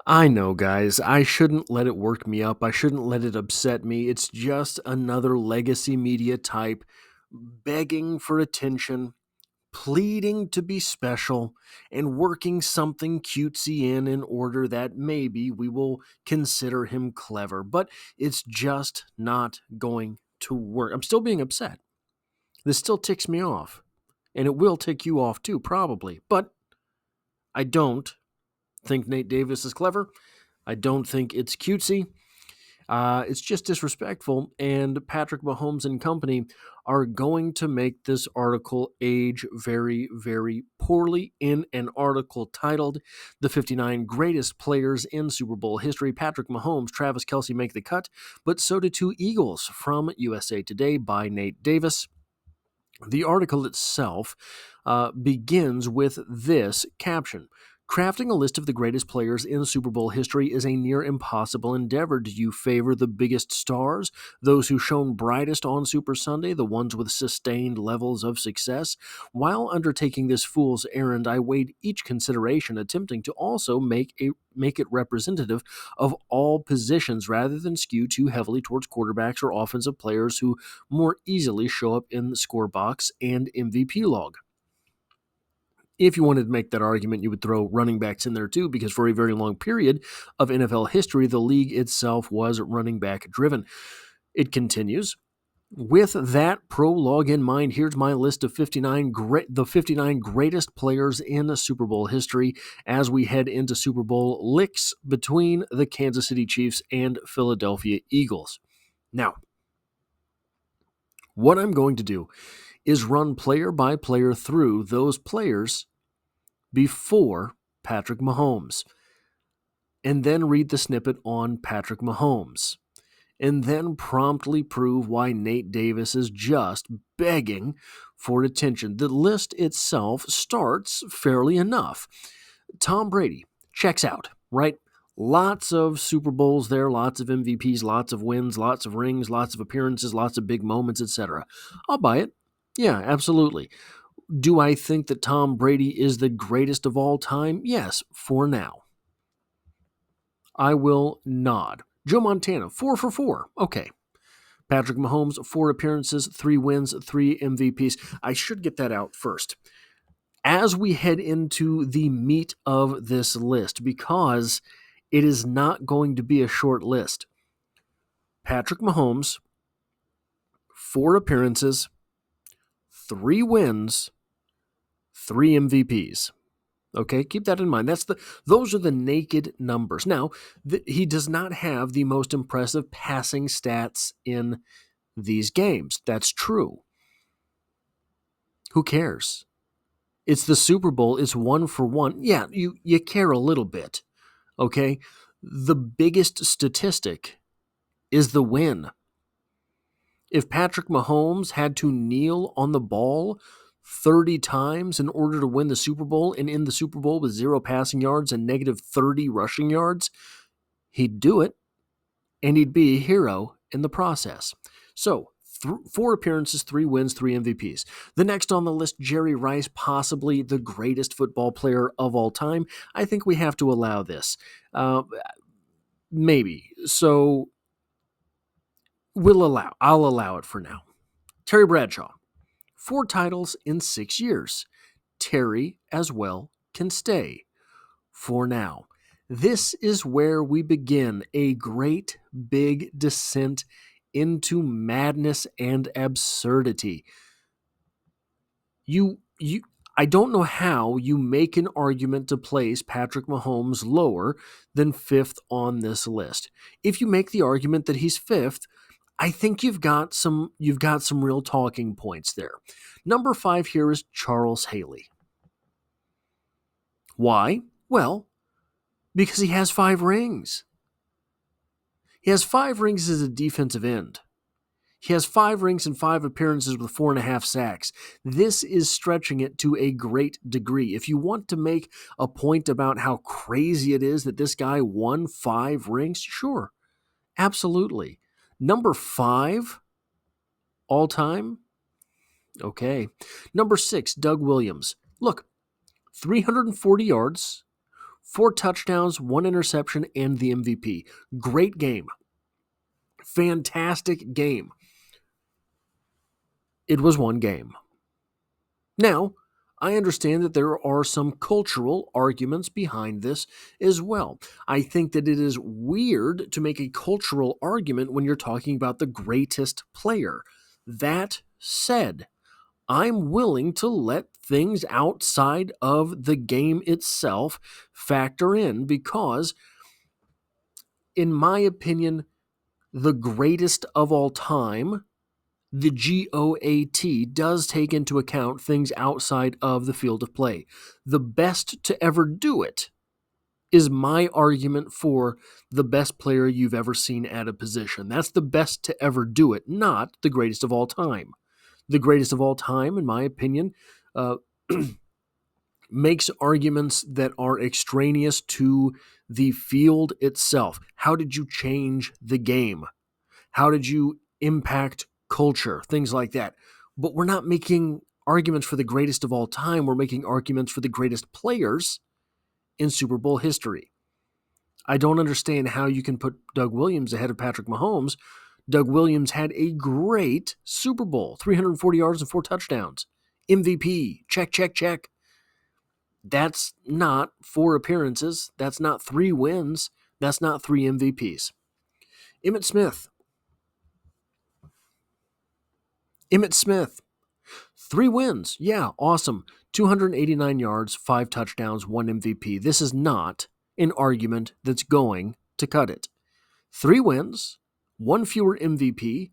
I know, guys. I shouldn't let it work me up. I shouldn't let it upset me. It's just another legacy media type begging for attention, pleading to be special, and working something cutesy in order that maybe we will consider him clever. But it's just not going to work. I'm still being upset. This still ticks me off. And it will tick you off too, probably. But I don't think Nate Davis is clever. I don't think it's cutesy. It's just disrespectful, and Patrick Mahomes and company are going to make this article age very, very poorly. In an article titled "The 59 Greatest Players in Super Bowl History," Patrick Mahomes, Travis Kelce make the cut, but so do two Eagles, from USA Today by Nate Davis. The article itself begins with this caption: "Crafting a list of the greatest players in Super Bowl history is a near impossible endeavor. Do you favor the biggest stars, those who shone brightest on Super Sunday, the ones with sustained levels of success? While undertaking this fool's errand, I weighed each consideration, attempting to also make it representative of all positions rather than skew too heavily towards quarterbacks or offensive players who more easily show up in the score box and MVP log." If you wanted to make that argument, you would throw running backs in there too, because for a very long period of NFL history, the league itself was running back driven. It continues: "With that prologue in mind, here's my list of the 59 greatest players in Super Bowl history as we head into Super Bowl licks between the Kansas City Chiefs and Philadelphia Eagles." Now, what I'm going to do is run player by player through those players before Patrick Mahomes, and then read the snippet on Patrick Mahomes, and then promptly prove why Nate Davis is just begging for attention. The list itself starts fairly enough. Tom Brady checks out, right? Lots of Super Bowls there, lots of MVPs, lots of wins, lots of rings, lots of appearances, lots of big moments, etc. I'll buy it. Yeah, absolutely. Do I think that Tom Brady is the greatest of all time? Yes, for now. I will nod. Joe Montana, 4 for 4. Okay. Patrick Mahomes, 4 appearances, 3 wins, 3 MVPs. I should get that out first, as we head into the meat of this list, because it is not going to be a short list. Patrick Mahomes, 4 appearances, 3 wins, 3 MVPs. Okay, keep that in mind. Those are the naked numbers. Now, he does not have the most impressive passing stats in these games. That's true. Who cares? It's the Super Bowl. It's 1 for 1. Yeah, you care a little bit. Okay? The biggest statistic is the win. If Patrick Mahomes had to kneel on the ball 30 times in order to win the Super Bowl, and in the Super Bowl with 0 passing yards and negative 30 rushing yards, he'd do it, and he'd be a hero in the process. So, 4 appearances, 3 wins, 3 MVPs. The next on the list, Jerry Rice, possibly the greatest football player of all time. I think we have to allow this. Maybe. So, I'll allow it for now. Terry Bradshaw, 4 titles in 6 years. Terry as well can stay for now. This is where we begin a great big descent into madness and absurdity. I don't know how you make an argument to place Patrick Mahomes lower than 5th on this list. If you make the argument that he's 5th, I think you've got some real talking points there. Number 5 here is Charles Haley. Why? Well, because he has 5 rings. He has 5 rings as a defensive end. He has 5 rings and 5 appearances with 4.5 sacks. This is stretching it to a great degree. If you want to make a point about how crazy it is that this guy won 5 rings, sure, absolutely. Number 5 all time? Okay. Number 6, Doug Williams. Look, 340 yards, 4 touchdowns, 1 interception, and the MVP. Great game. Fantastic game. It was one game. Now, I understand that there are some cultural arguments behind this as well. I think that it is weird to make a cultural argument when you're talking about the greatest player. That said, I'm willing to let things outside of the game itself factor in because, in my opinion, the greatest of all time, the GOAT, does take into account things outside of the field of play. The best to ever do it is my argument for the best player you've ever seen at a position. That's the best to ever do it, not the greatest of all time. The greatest of all time, in my opinion, makes arguments that are extraneous to the field itself. How did you change the game? How did you impact culture? Things like that. But we're not making arguments for the greatest of all time. We're making arguments for the greatest players in Super Bowl history. I don't understand how you can put Doug Williams ahead of Patrick Mahomes. Doug Williams had a great Super Bowl, 340 yards and 4 touchdowns. MVP, check, check, check. That's not 4 appearances. That's not 3 wins. That's not 3 MVPs. Emmitt Smith, 3 wins. Yeah, awesome. 289 yards, 5 touchdowns, 1 MVP. This is not an argument that's going to cut it. 3 wins, 1 fewer MVP,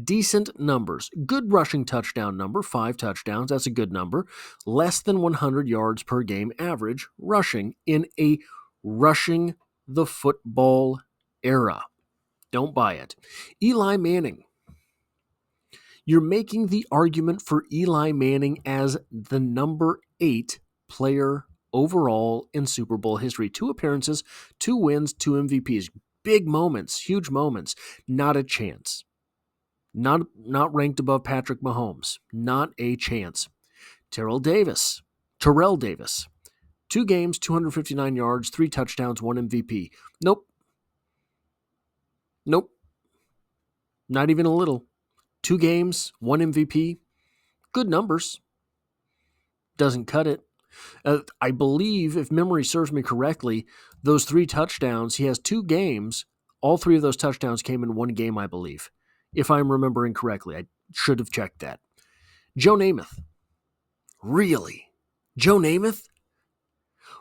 decent numbers. Good rushing touchdown number, 5 touchdowns. That's a good number. Less than 100 yards per game average rushing in a rushing the football era. Don't buy it. Eli Manning. You're making the argument for Eli Manning as the number 8 player overall in Super Bowl history. 2 appearances, 2 wins, 2 MVPs. Big moments, huge moments. Not a chance. Not ranked above Patrick Mahomes. Not a chance. Terrell Davis. 2 games, 259 yards, 3 touchdowns, 1 MVP. Nope. Not even a little. 2 games, 1 MVP. Good numbers. Doesn't cut it. I believe, if memory serves me correctly, those 3 touchdowns, he has 2 games. All 3 of those touchdowns came in 1 game, I believe. If I'm remembering correctly. I should have checked that. Joe Namath. Really? Joe Namath?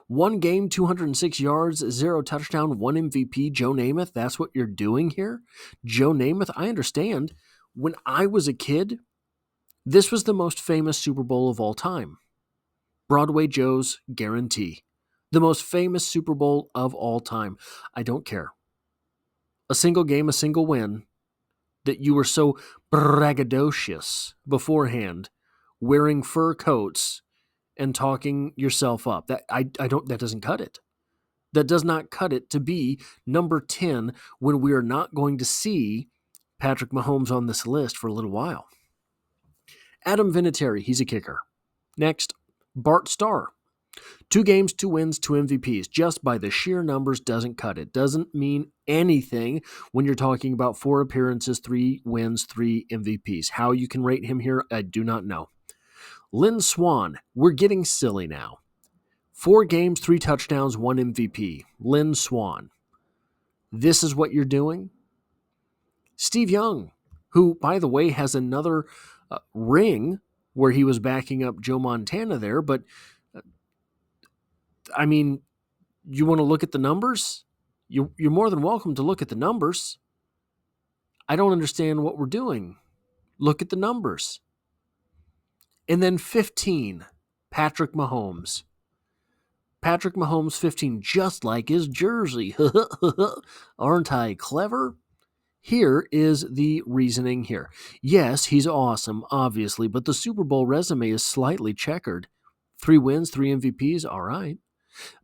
1 game, 206 yards, 0 touchdown, 1 MVP. Joe Namath, that's what you're doing here? Joe Namath, I understand. When I was a kid, this was the most famous Super Bowl of all time. Broadway Joe's Guarantee. The most famous Super Bowl of all time. I don't care. A single game, a single win, that you were so braggadocious beforehand, wearing fur coats and talking yourself up. That doesn't cut it. That does not cut it to be number 10 when we are not going to see Patrick Mahomes on this list for a little while. Adam Vinatieri, he's a kicker. Next, Bart Starr. 2 games, 2 wins, 2 MVPs. Just by the sheer numbers doesn't cut it. Doesn't mean anything when you're talking about 4 appearances, 3 wins, 3 MVPs. How you can rate him here, I do not know. Lynn Swann, we're getting silly now. 4 games, 3 touchdowns, 1 MVP. Lynn Swann. This is what you're doing? Steve Young, who, by the way, has another ring where he was backing up Joe Montana there, but I mean, you want to look at the numbers? You're more than welcome to look at the numbers. I don't understand what we're doing. Look at the numbers. And then 15, Patrick Mahomes. Patrick Mahomes 15, just like his jersey. Aren't I clever? Here is the reasoning here. Yes, he's awesome, obviously, but the Super Bowl resume is slightly checkered. 3 wins, 3 MVPs, all right.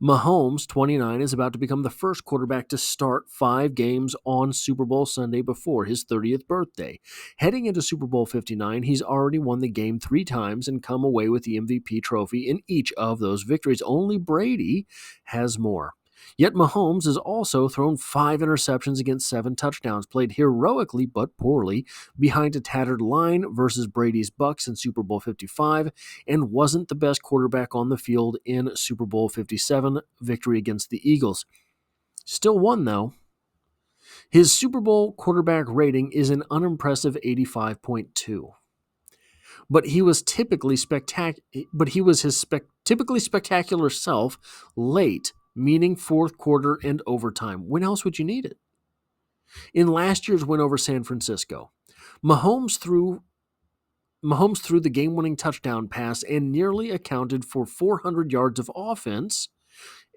Mahomes, 29, is about to become the first quarterback to start 5 games on Super Bowl Sunday before his 30th birthday. Heading into Super Bowl 59, he's already won the game 3 times and come away with the MVP trophy in each of those victories. Only Brady has more. Yet Mahomes has also thrown 5 interceptions against 7 touchdowns, played heroically but poorly behind a tattered line versus Brady's Bucs in Super Bowl 55, and wasn't the best quarterback on the field in Super Bowl 57 victory against the Eagles. Still won, though. His Super Bowl quarterback rating is an unimpressive 85.2. But he was his typically spectacular self late, meaning fourth quarter and overtime. When else would you need it? In last year's win over San Francisco, Mahomes threw the game-winning touchdown pass and nearly accounted for 400 yards of offense.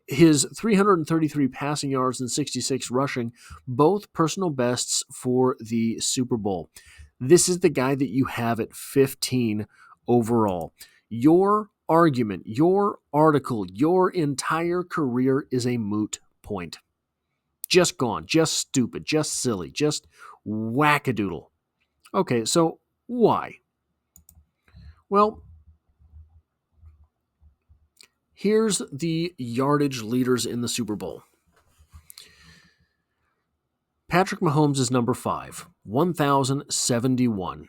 His 333 passing yards and 66 rushing, both personal bests for the Super Bowl. This is the guy that you have at 15 overall. Your argument, your article, your entire career is a moot point. Just gone, just stupid, just silly, just wackadoodle. Okay, so why? Well, here's the yardage leaders in the Super Bowl. Patrick Mahomes is number 5, 1,071.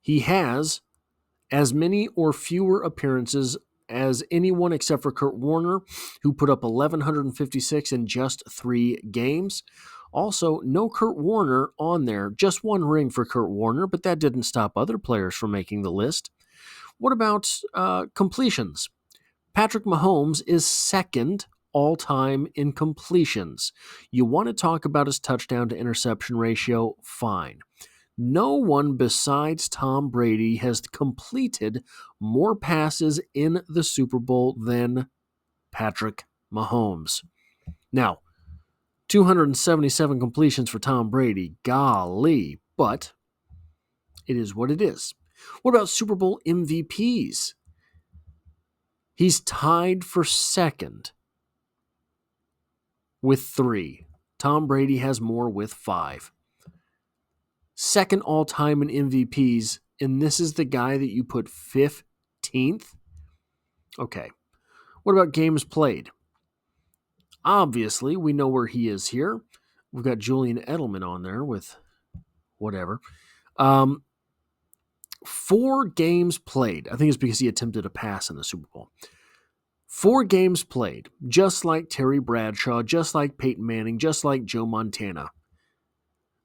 He has as many or fewer appearances as anyone except for Kurt Warner, who put up 1,156 in just 3 games. Also, no Kurt Warner on there, just 1 ring for Kurt Warner, but that didn't stop other players from making the list. What about completions? Patrick Mahomes is second all-time in completions. You want to talk about his touchdown to interception ratio? Fine. No one besides Tom Brady has completed more passes in the Super Bowl than Patrick Mahomes. Now, 277 completions for Tom Brady. Golly, but it is what it is. What about Super Bowl MVPs? He's tied for second with 3. Tom Brady has more with 5. Second all-time in MVPs, and this is the guy that you put 15th? Okay. What about games played? Obviously, we know where he is here. We've got Julian Edelman on there with whatever. 4 games played. I think it's because he attempted a pass in the Super Bowl. 4 games played, just like Terry Bradshaw, just like Peyton Manning, just like Joe Montana.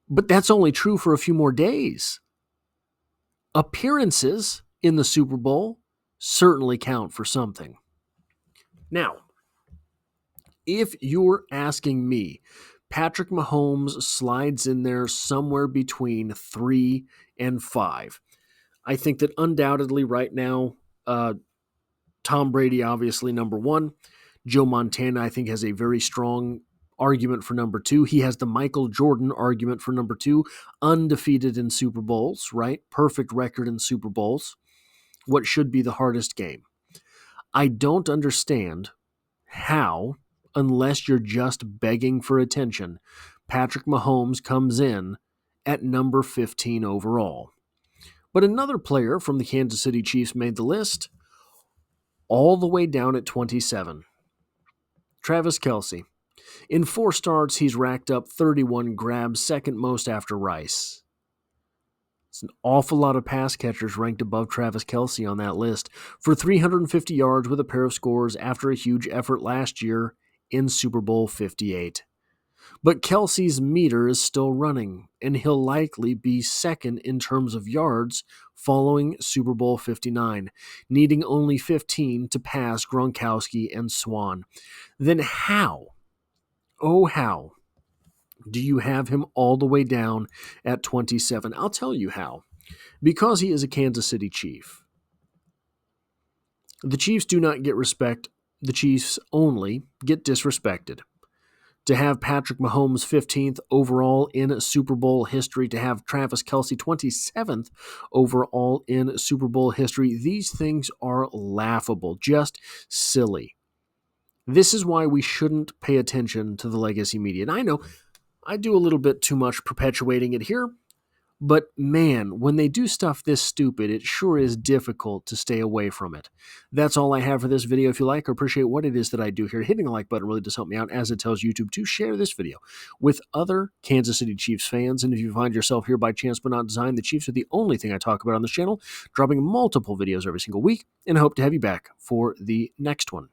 But that's only true for a few more days. Appearances in the Super Bowl certainly count for something. Now, if you're asking me, Patrick Mahomes slides in there somewhere between 3 and 5. I think that undoubtedly right now, Tom Brady obviously number 1. Joe Montana, I think, has a very strong argument for number 2. He has the Michael Jordan argument for number 2. Undefeated in Super Bowls, right? Perfect record in Super Bowls. What should be the hardest game? I don't understand how, unless you're just begging for attention, Patrick Mahomes comes in at number 15 overall. But another player from the Kansas City Chiefs made the list, all the way down at 27. Travis Kelce. In 4 starts, he's racked up 31 grabs, second most after Rice. It's an awful lot of pass catchers ranked above Travis Kelce on that list for 350 yards with a pair of scores after a huge effort last year in Super Bowl 58. But Kelce's meter is still running, and he'll likely be second in terms of yards following Super Bowl 59, needing only 15 to pass Gronkowski and Swan. Then how, oh how, do you have him all the way down at 27? I'll tell you how. Because he is a Kansas City Chief. The Chiefs do not get respect. The Chiefs only get disrespected. To have Patrick Mahomes 15th overall in Super Bowl history, to have Travis Kelce 27th overall in Super Bowl history, these things are laughable, just silly. This is why we shouldn't pay attention to the legacy media. And I know I do a little bit too much perpetuating it here, but man, when they do stuff this stupid, it sure is difficult to stay away from it. That's all I have for this video. If you like or appreciate what it is that I do here, hitting the like button really does help me out, as it tells YouTube to share this video with other Kansas City Chiefs fans. And if you find yourself here by chance but not design, the Chiefs are the only thing I talk about on this channel, dropping multiple videos every single week, and I hope to have you back for the next one.